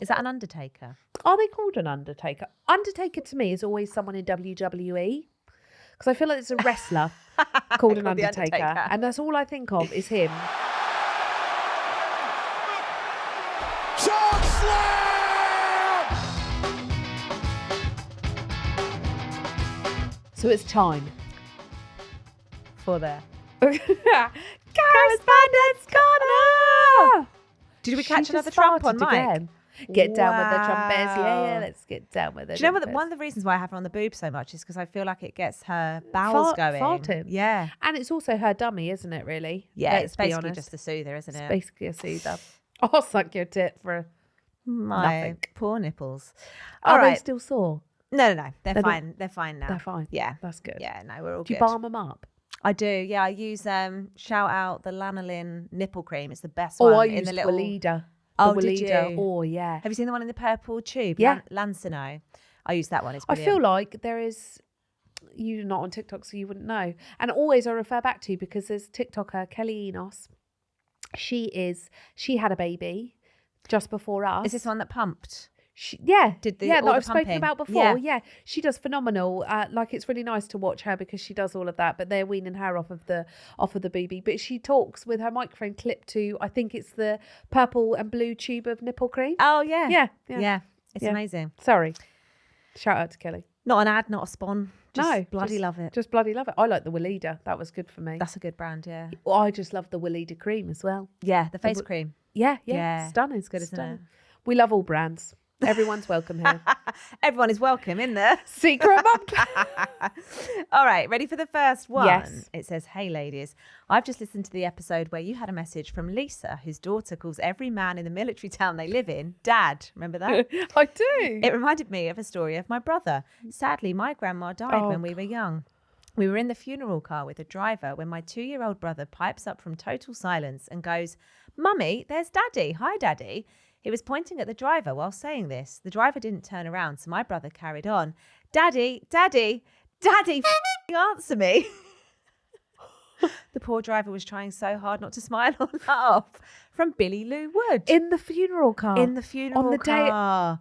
Is that an undertaker? Are they called an undertaker? Undertaker to me is always someone in WWE. Because I feel like it's a wrestler called an undertaker. And that's all I think of is him. So it's time For the Correspondence Corner. Did we catch another trump on mic? Again. Get down with the trumpets. Yeah, let's get down with it. Do you know what? One of the reasons why I have her on the boob so much is because I feel like it gets her bowels going. Farting. Yeah. And it's also her dummy, isn't it, really? Yeah, Let's it's be basically honest. just a soother, isn't it? It's basically a soother. I'll suck your tit for nothing. Poor nipples. Are they still sore? No. They're fine. They're fine now. They're fine. Yeah. That's good. Yeah, no, we're all Do good. you balm them up? I do. Yeah, I use shout out the lanolin nipple cream. It's the best one. I in use the little Weleda. Oh, did you? Oh, yeah. Have you seen the one in the purple tube? Yeah. Lancino. I use that one. It's I brilliant. feel like there is, you're not on TikTok, so you wouldn't know. And always I refer back to, because there's TikToker, Kelly Enos. She had a baby just before us. Is this one that pumped? That I've pumping? spoken about before. Yeah, she does phenomenal. Like, it's really nice to watch her because she does all of that. But they're weaning her off of the BB. But she talks with her microphone clipped to, I think it's the purple and blue tube of nipple cream. Oh yeah, Yeah. It's amazing. Sorry, shout out to Kelly. Not an ad, not a spawn. Just bloody love it. Just bloody love it. I like the Weleda. That was good for me. That's a good brand. Yeah. Well, I just love the Weleda cream as well. Yeah, the face cream. Yeah. Stunning. It's good, isn't it? We love all brands. Everyone's welcome here. Everyone is welcome in there. Secret mum. All right, ready for the first one? Yes. It says, "Hey ladies, I've just listened to the episode where you had a message from Lisa, whose daughter calls every man in the military town they live in Dad. Remember that? I do. It reminded me of a story of my brother. Sadly, my grandma died when we were young. We were in the funeral car with a driver when my 2-year-old brother pipes up from total silence and goes, 'Mummy, there's Daddy. Hi, Daddy.' He was pointing at the driver while saying this. The driver didn't turn around, so my brother carried on. 'Daddy, Daddy, Daddy, answer me.' The poor driver was trying so hard not to smile or laugh. From Billy Lou Wood. In the funeral car. In the funeral on the car.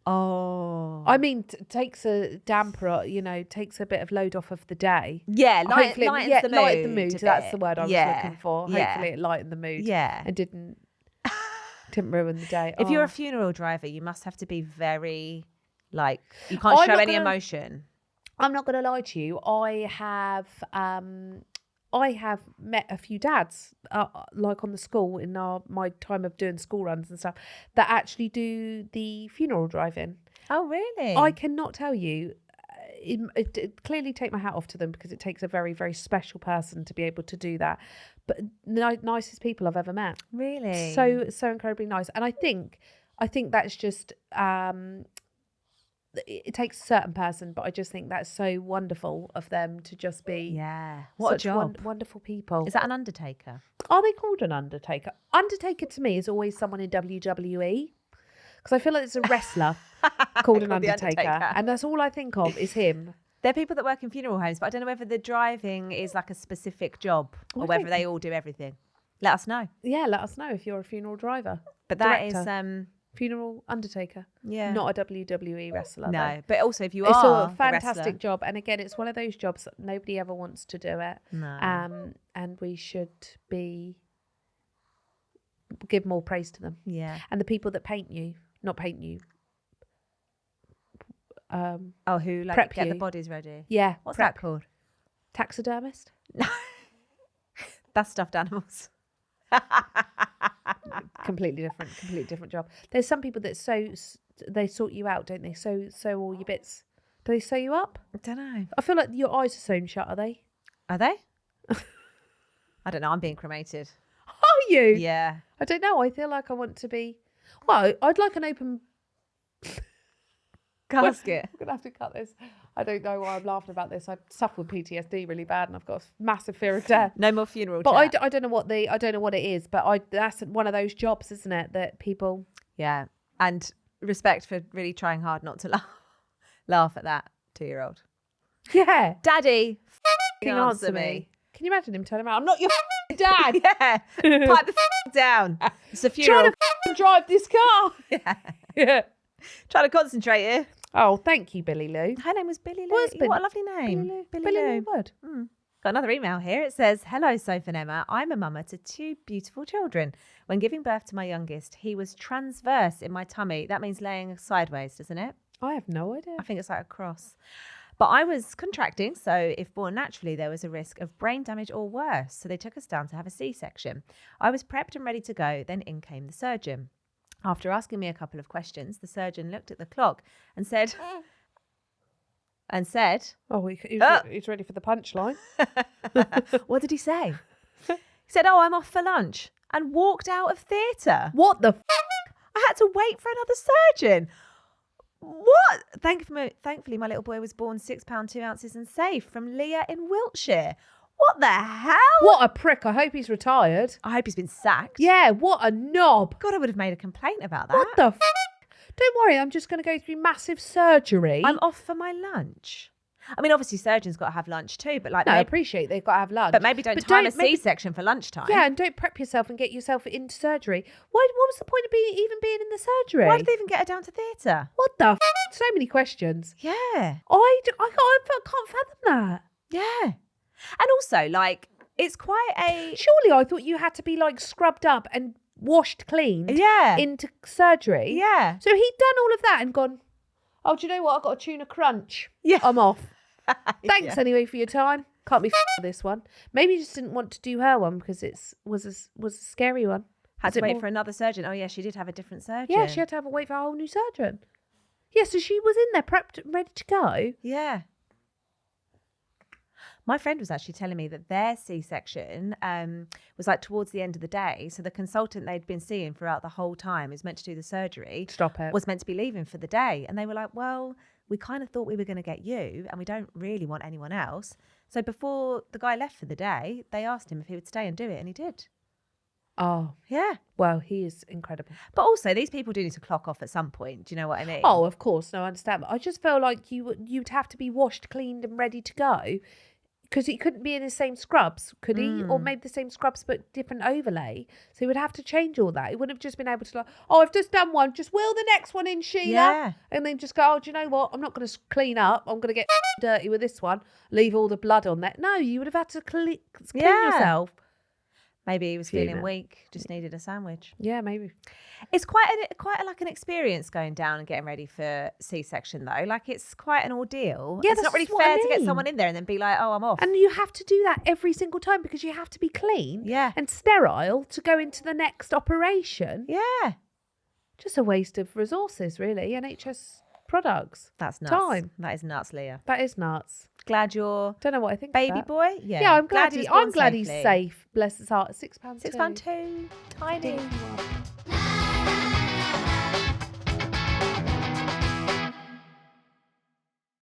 Oh. I mean, takes a damper, takes a bit of load off of the day. Yeah, lightens the mood. Lightened the mood. That's the word I was looking for. Yeah. Hopefully it lightened the mood. Yeah. And didn't ruin the day. If you're a funeral driver, you must have to be very, you can't show any emotion. I'm not going to lie to you. I have met a few dads, like on the school in my time of doing school runs and stuff, that actually do the funeral driving. Oh, really? I cannot tell you. It clearly take my hat off to them, because it takes a very, very special person to be able to do that. But nicest people I've ever met. Really? So incredibly nice. And I think that's just it takes a certain person, but I just think that's so wonderful of them to just be what such a job. wonderful people. Is that an undertaker? Are they called an undertaker? Undertaker to me is always someone in WWE, because I feel like it's a wrestler called an undertaker, and that's all I think of is him. They're people that work in funeral homes, but I don't know whether the driving is like a specific job or whether they all do everything. Let us know. Yeah, let us know if you're a funeral driver. But that Director. is funeral undertaker. Yeah. Not a WWE wrestler. No, though. but also if you It's are a fantastic job, and again, it's one of those jobs that nobody ever wants to do it. No. And we should give more praise to them. Yeah. And the people that not paint you. Who prep get you. the bodies ready? Yeah. What's prep. that called? Taxidermist. That's stuffed animals. Completely different job. There's some people that they sort you out, don't they? Sew all your bits. Do they sew you up? I don't know. I feel like your eyes are sewn shut. Are they? Are they? I don't know. I'm being cremated. Are you? Yeah. I don't know. I feel like I want to be. Well, I'd like an open casket. I'm gonna have to cut this. I don't know why I'm laughing about this. I suffer with PTSD really bad, and I've got a massive fear of death. No more funeral. But I don't know what it is. But that's one of those jobs, isn't it? That people. Yeah, and respect for really trying hard not to laugh at that 2-year-old. Yeah, Daddy, answer me. Can you imagine him turning around? I'm not your Dad. Yeah. Pipe the down. It's a funeral. Trying to drive this car. Yeah. Yeah. Trying to concentrate here. Oh, thank you, Billy Lou. Her name was Billy Lou. Was Billy- What a lovely name. Billy Lou Wood. Got another email here. It says, hello, Soph and Emma. I'm a mama to 2 beautiful children. When giving birth to my youngest, he was transverse in my tummy. That means laying sideways, doesn't it? I have no idea. I think it's like a cross. But I was contracting, so if born naturally, there was a risk of brain damage or worse. So they took us down to have a C-section. I was prepped and ready to go. Then in came the surgeon. After asking me a couple of questions, the surgeon looked at the clock and said... Oh, he's ready for the punchline. What did he say? He said, oh, I'm off for lunch, and walked out of theatre. What the I had to wait for another surgeon. What? Thankfully, my little boy was born 6 pounds 2 ounces and safe from Leah in Wiltshire. What the hell? What a prick. I hope he's retired. I hope he's been sacked. Yeah, what a knob. God, I would have made a complaint about that. What the Don't worry, I'm just going to go through massive surgery. I'm off for my lunch. I mean, obviously, surgeons got to have lunch too, but like, no, I appreciate they've got to have lunch. But maybe don't time a C-section for lunchtime. Yeah, and don't prep yourself and get yourself into surgery. What was the point of even being in the surgery? Why did they even get her down to theatre? What the So many questions. Yeah. I can't fathom that. Yeah. And also, like, it's quite a... Surely I thought you had to be, like, scrubbed up and washed clean into surgery. Yeah. So he'd done all of that and gone, oh, do you know what? I've got a tuna crunch. Yeah. I'm off. Thanks anyway for your time. Can't be for this one. Maybe he just didn't want to do her one because it was a scary one. Had to wait for another surgeon. Oh, yeah, she did have a different surgeon. Yeah, she had to wait for a whole new surgeon. Yeah, so she was in there prepped, ready to go. Yeah. My friend was actually telling me that their C-section was like towards the end of the day. So the consultant they'd been seeing throughout the whole time who's meant to do the surgery. Stop it. Was meant to be leaving for the day. And they were like, well, we kind of thought we were going to get you and we don't really want anyone else. So before the guy left for the day, they asked him if he would stay and do it. And he did. Oh. Yeah. Well, he is incredible. But also, these people do need to clock off at some point. Do you know what I mean? Oh, of course. No, I understand. But I just feel like you'd have to be washed, cleaned and ready to go. Because he couldn't be in the same scrubs, could he? Or maybe the same scrubs but different overlay. So he would have to change all that. He wouldn't have just been able to like, oh, I've just done one. Just wheel the next one in, Sheila. Yeah. And then just go, oh, do you know what? I'm not going to clean up. I'm going to get dirty with this one. Leave all the blood on that. No, you would have had to clean yourself. Maybe he was feeling weak, just needed a sandwich. Yeah, maybe. It's quite like an experience going down and getting ready for C-section though. Like it's quite an ordeal. Yeah, it's not really fair to get someone in there and then be like, oh, I'm off. And you have to do that every single time because you have to be clean and sterile to go into the next operation. Yeah. Just a waste of resources, really. NHS products. That's nuts. Time. That is nuts, Leah. That is nuts. Glad you're don't know what I think. Baby boy? Yeah. Yeah, I'm glad he's he's safe. Bless his heart. £6. £6 too. Tiny.